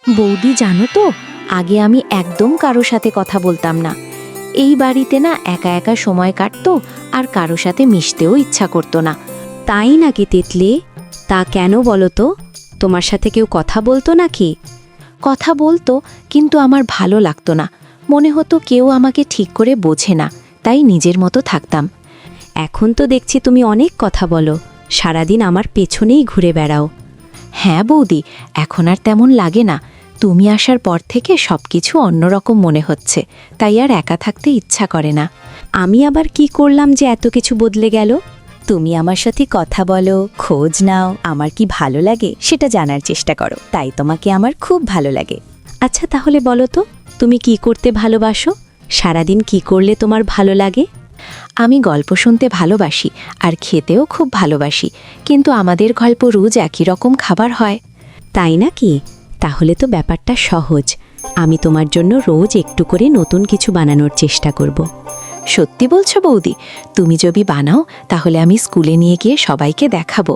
বৌদি, জানো তো, আগে আমি একদম কারো সাথে কথা বলতাম না। এই বাড়িতে না একা একা সময় কাটতো, আর কারো সাথে মিশতেও ইচ্ছা করতো না। তাই নাকি তিতলি? তা কেন বলো তো? তোমার সাথে কেউ কথা বলতো নাকি? কথা বলতো, কিন্তু আমার ভালো লাগতো না। মনে হতো কেউ আমাকে ঠিক করে বোঝে না, তাই নিজের মতো থাকতাম। এখন তো দেখছি তুমি অনেক কথা বলো, সারাদিন আমার পেছনেই ঘুরে বেড়াও। হ্যাঁ বৌদি, এখন আর তেমন লাগে না। তুমি আসার পর থেকে সবকিছু অন্যরকম মনে হচ্ছে, তাই আর একা থাকতে ইচ্ছা করে না। আমি আবার কি করলাম যে এত কিছু বদলে গেল? তুমি আমার সাথে কথা বলো, খোঁজ নাও, আমার কি ভালো লাগে সেটা জানার চেষ্টা করো, তাই তোমাকে আমার খুব ভালো লাগে। আচ্ছা তাহলে বলো তো, তুমি কি করতে ভালোবাসো? সারাদিন কি করলে তোমার ভালো লাগে? আমি গল্প শুনতে ভালোবাসি, আর খেতেও খুব ভালোবাসি, কিন্তু আমাদের গল্প রোজ একই রকম খাবার হয়। তাই নাকি? তাহলে তো ব্যাপারটা সহজ। আমি তোমার জন্য রোজ একটু করে নতুন কিছু বানানোর চেষ্টা করব। সত্যি বলছো বৌদি? তুমি যদি বানাও তাহলে আমি স্কুলে নিয়ে গিয়ে সবাইকে দেখাবো।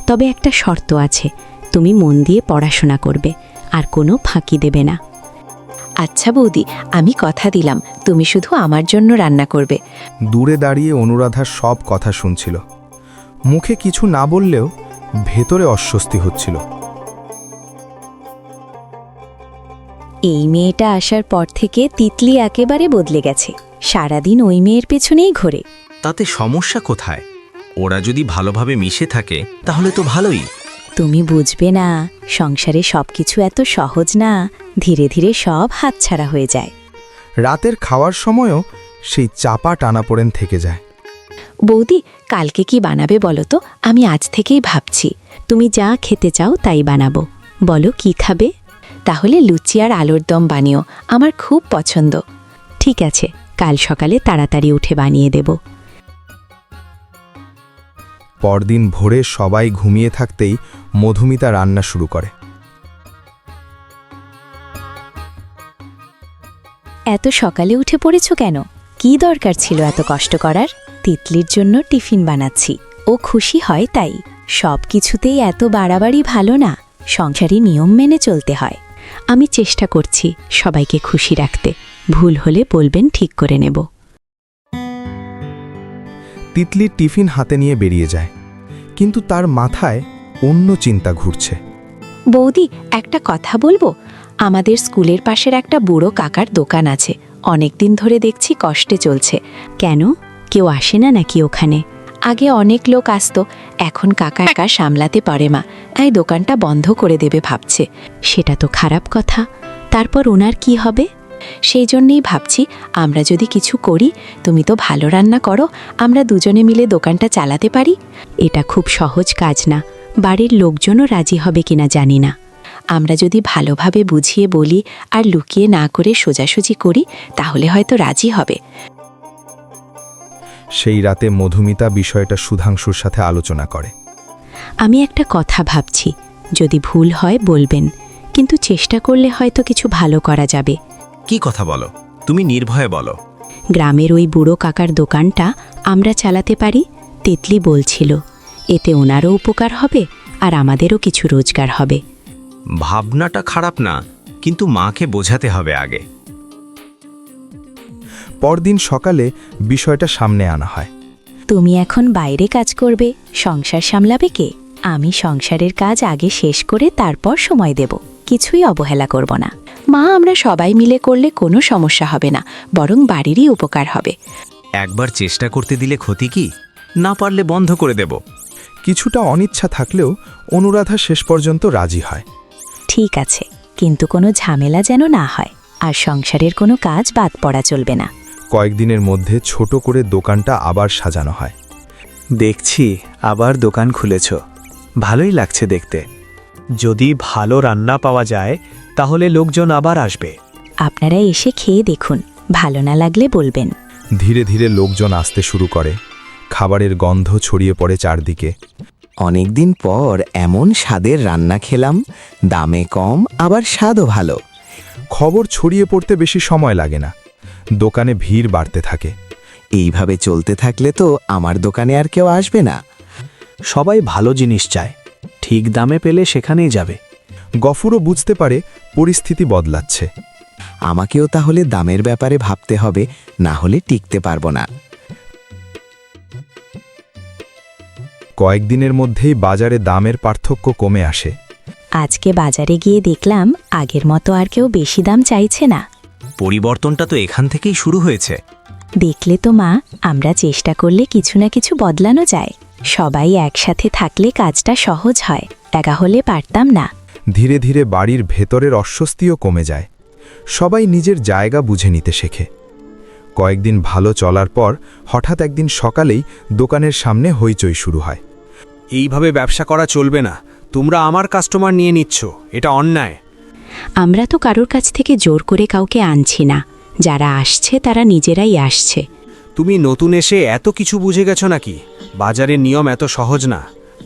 তবে একটা শর্ত আছে, তুমি মন দিয়ে পড়াশোনা করবে, আর কোনো ফাঁকি দেবে না। আচ্ছা বৌদি, আমি কথা দিলাম, তুমি শুধু আমার জন্য রান্না করবে। দূরে দাঁড়িয়ে অনুরাধা সব কথা শুনছিল। মুখে কিছু না বললেও ভেতরে অস্বস্তি হচ্ছিল। এই মেয়েটা আসার পর থেকে তিতলি একেবারে বদলে গেছে। সারাদিন ওই মেয়ের পেছনেই ঘোরে। তাতে সমস্যা কোথায়? ওরা যদি ভালোভাবে মিশে থাকে তাহলে তো ভালোই। তুমি বুঝবে না, সংসারে সবকিছু এত সহজ না, ধীরে ধীরে সব হাতছাড়া হয়ে যায়। রাতের খাওয়ার সময়ও সেই চাপা টানাপোড়েন থেকে যায়। বৌদি, কালকে কি বানাবে বলো তো? আমি আজ থেকেই ভাবছি। তুমি যা খেতে চাও তাই বানাবো। বলো কি খাবে? তাহলে লুচি আর আলুর দম বানিও, আমার খুব পছন্দ। ঠিক আছে, কাল সকালে তাড়াতাড়ি উঠে বানিয়ে দেব। পরদিন ভোরে সবাই ঘুমিয়ে থাকতেই মধুমিতা রান্না শুরু করে। এত সকালে উঠে পড়েছ কেন? কি দরকার ছিল এত কষ্ট করার? তিতলির জন্য টিফিন বানাচ্ছি, ও খুশি হয় তাই। সব কিছুতেই এত বাড়াবাড়ি ভালো না, সংসারী নিয়ম মেনে চলতে হয়। আমি চেষ্টা করছি সবাইকে খুশি রাখতে, ভুল হলে বলবেন, ঠিক করে নেব। তিতলি টিফিন হাতে নিয়ে বেরিয়ে যায়, কিন্তু তার মাথায় অন্য চিন্তা ঘুরছে। বৌদি, একটা কথা বলবো? আমাদের স্কুলের পাশের একটা বুড়ো কাকার দোকান আছে, অনেকদিন ধরে দেখছি কষ্টে চলছে। কেন, কেউ আসে না নাকি ওখানে? আগে অনেক লোক আসতো, এখন কাকা একা সামলাতে পারে মা, তাই দোকানটা বন্ধ করে দেবে ভাবছে। সেটা তো খারাপ কথা। তারপর ওনার কি হবে? সেই জন্যেই ভাবছি, আমরা যদি কিছু করি, তুমি তো ভালো রান্না করো, আমরা দুজনে মিলে দোকানটা চালাতে পারি। এটা খুব সহজ কাজ না, বাড়ির লোকজনও রাজি হবে কিনা জানি না। আমরা যদি ভালোভাবে বুঝিয়ে বলি আর লুকিয়ে না করে সোজাসুজি করি, তাহলে হয়তো রাজি হবে। সেই রাতে মধুমিতা বিষয়টা সুধাংশুর সাথে আলোচনা করে। আমি একটা কথা ভাবছি, যদি ভুল হয় বলবেন, কিন্তু চেষ্টা করলে হয়তো কিছু ভালো করা যাবে। কি কথা বলো? তুমি নির্ভয়ে বলো। গ্রামের ওই বুড়ো কাকার দোকানটা আমরা চালাতে পারি, তিতলি বলছিল। এতে ওনারও উপকার হবে, আর আমাদেরও কিছু রোজগার হবে। ভাবনাটা খারাপ না, কিন্তু মাকে বোঝাতে হবে আগে। পরদিন সকালে বিষয়টা সামনে আনা হয়। তুমি এখন বাইরে কাজ করবে, সংসার সামলাবে কে? আমি সংসারের কাজ আগে শেষ করে তারপর সময় দেব, কিছুই অবহেলা করব না। মা, আমরা সবাই মিলে করলে কোনো সমস্যা হবে না, বরং বাড়িরই উপকার হবে। একবার চেষ্টা করতে দিলে ক্ষতি কি? না পারলে বন্ধ করে দেব। কিছুটা অনিচ্ছা থাকলেও অনুরাধা শেষ পর্যন্ত রাজি হয়। ঠিক আছে, কিন্তু কোনো ঝামেলা যেন না হয়, আর সংসারের কোনো কাজ বাদ পড়া চলবে না। কয়েকদিনের মধ্যে ছোট করে দোকানটা আবার সাজানো হয়। দেখছি আবার দোকান খুলেছ, ভালোই লাগছে দেখতে। যদি ভালো রান্না পাওয়া যায় তাহলে লোকজন আবার আসবে। আপনারা এসে খেয়ে দেখুন, ভালো না লাগলে বলবেন। ধীরে ধীরে লোকজন আসতে শুরু করে, খাবারের গন্ধ ছড়িয়ে পড়ে চারদিকে। অনেকদিন পর এমন স্বাদের রান্না খেলাম, দামে কম আবার স্বাদও ভালো। খবর ছড়িয়ে পড়তে বেশি সময় লাগে না, দোকানে ভিড় বাড়তে থাকে। এইভাবে চলতে থাকলে তো আমার দোকানে আর কেউ আসবে না। সবাই ভালো জিনিস চায়, ঠিক দামে পেলে সেখানেই যাবে। গফুরও বুঝতে পারে পরিস্থিতি বদলাচ্ছে। আমাকেও তাহলে দামের ব্যাপারে ভাবতে হবে, না হলে টিকতে পারবো না। কয়েকদিনের মধ্যেই বাজারে দামের পার্থক্য কমে আসে। আজকে বাজারে গিয়ে দেখলাম আগের মতো আর কেউ বেশি দাম চাইছে না। পরিবর্তনটা তো এখান থেকেই শুরু হয়েছে। দেখলে তো মা, আমরা চেষ্টা করলে কিছু না কিছু বদলানো যায়। সবাই একসাথে থাকলে কাজটা সহজ হয়, একা হলে পারতাম না। ধীরে ধীরে বাড়ির ভেতরের অস্বস্তিও কমে যায়। সবাই নিজের জায়গা বুঝে নিতে শেখে। কয়েকদিন ভালো চলার পর হঠাৎ একদিন সকালেই দোকানের সামনে হইচই শুরু হয়। এইভাবে ব্যবসা করা চলবে না। তোমরা আমার কাস্টমার নিয়ে নিচ্ছ, এটা অন্যায়। আমরা তো কারোর কাছ থেকে জোর করে কাউকে আনছি না, যারা আসছে তারা নিজেরাই আসছে। তুমি নতুন এসে এত কিছু বুঝে গেছো নাকি? বাজারের নিয়ম এত সহজ না।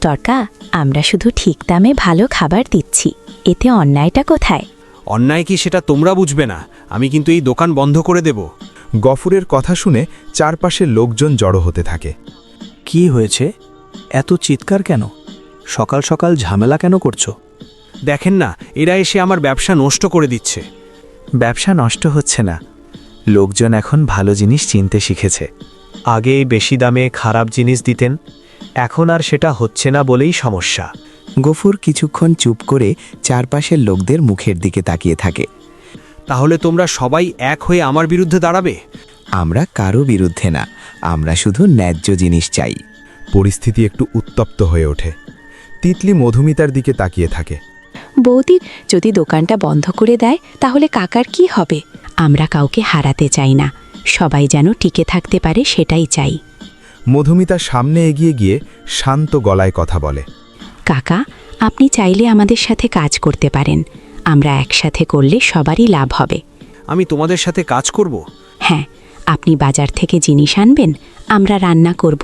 তর্কা, আমরা শুধু ঠিক দামে ভালো খাবার দিচ্ছি, এতে অন্যায়টা কোথায়? অন্যায় কি সেটা তোমরা বুঝবে না। আমি কিন্তু এই দোকান বন্ধ করে দেব। গফুরের কথা শুনে চারপাশের লোকজন জড়ো হতে থাকে। কি হয়েছে? এত চিৎকার কেন? সকাল সকাল ঝামেলা কেন করছো? দেখেন না, এরা এসে আমার ব্যবসা নষ্ট করে দিচ্ছে। ব্যবসা নষ্ট হচ্ছে না, লোকজন এখন ভালো জিনিস চিনতে শিখেছে। আগে বেশি দামে খারাপ জিনিস দিতেন, এখন আর সেটা হচ্ছে না বলেই সমস্যা। গফুর কিছুক্ষণ চুপ করে চারপাশের লোকদের মুখের দিকে তাকিয়ে থাকে। তাহলে তোমরা সবাই এক হয়ে আমার বিরুদ্ধে দাঁড়াবে? আমরা কারো বিরুদ্ধে না, আমরা শুধু ন্যায্য জিনিস চাই। পরিস্থিতি একটু উত্তপ্ত হয়ে ওঠে। তিতলি মধুমিতার দিকে তাকিয়ে থাকে। বৌদি, যদি দোকানটা বন্ধ করে দেয় তাহলে কাকার কি হবে? আমরা কাউকে হারাতে চাই না, সবাই যেন টিকে থাকতে পারে সেটাই চাই। মধুমিতা সামনে এগিয়ে গিয়ে শান্ত গলায় কথা বলে। কাকা, আপনি চাইলে আমাদের সাথে কাজ করতে পারেন, আমরা একসাথে করলে সবারই লাভ হবে। আমি তোমাদের সাথে কাজ করব? হ্যাঁ, আপনি বাজার থেকে জিনিস আনবেন, আমরা রান্না করব,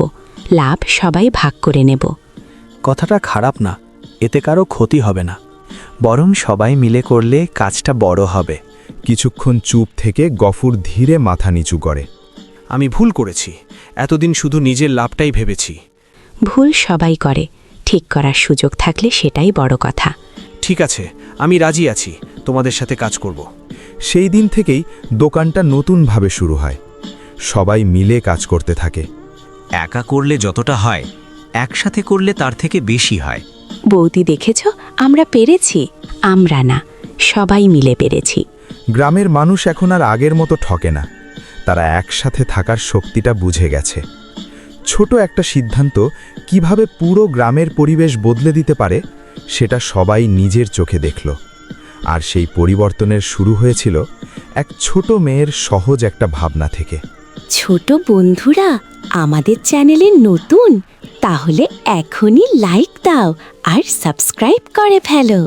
লাভ সবাই ভাগ করে নেব। কথাটা খারাপ না, এতে কারো ক্ষতি হবে না, বরং সবাই মিলে করলে কাজটা বড় হবে। কিছুক্ষণ চুপ থেকে গফুর ধীরে মাথা নিচু করে। আমি ভুল করেছি, এতদিন শুধু নিজের লাভটাই ভেবেছি। ভুল সবাই করে, ঠিক করার সুযোগ থাকলে সেটাই বড় কথা। ঠিক আছে, আমি রাজি আছি, তোমাদের সাথে কাজ করব। সেই দিন থেকেই দোকানটা নতুনভাবে শুরু হয়। সবাই মিলে কাজ করতে থাকে। একা করলে যতটা হয়, একসাথে করলে তার থেকে বেশি হয়। বৌদি, দেখেছ, আমরা পেরেছি। আমরা না, সবাই মিলে পেরেছি। গ্রামের মানুষ এখন আর আগের মতো ঠকে না, তারা একসাথে থাকার শক্তিটা বুঝে গেছে। ছোট একটা সিদ্ধান্ত কিভাবে পুরো গ্রামের পরিবেশ বদলে দিতে পারে সেটা সবাই নিজের চোখে দেখল। আর সেই পরিবর্তনের শুরু হয়েছিল এক ছোট মেয়ের সহজ একটা ভাবনা থেকে। ছোট বন্ধুরা, আমাদের চ্যানেলে নতুন? তাহলে এখনই লাইক দাও আর সাবস্ক্রাইব করে ফেলো।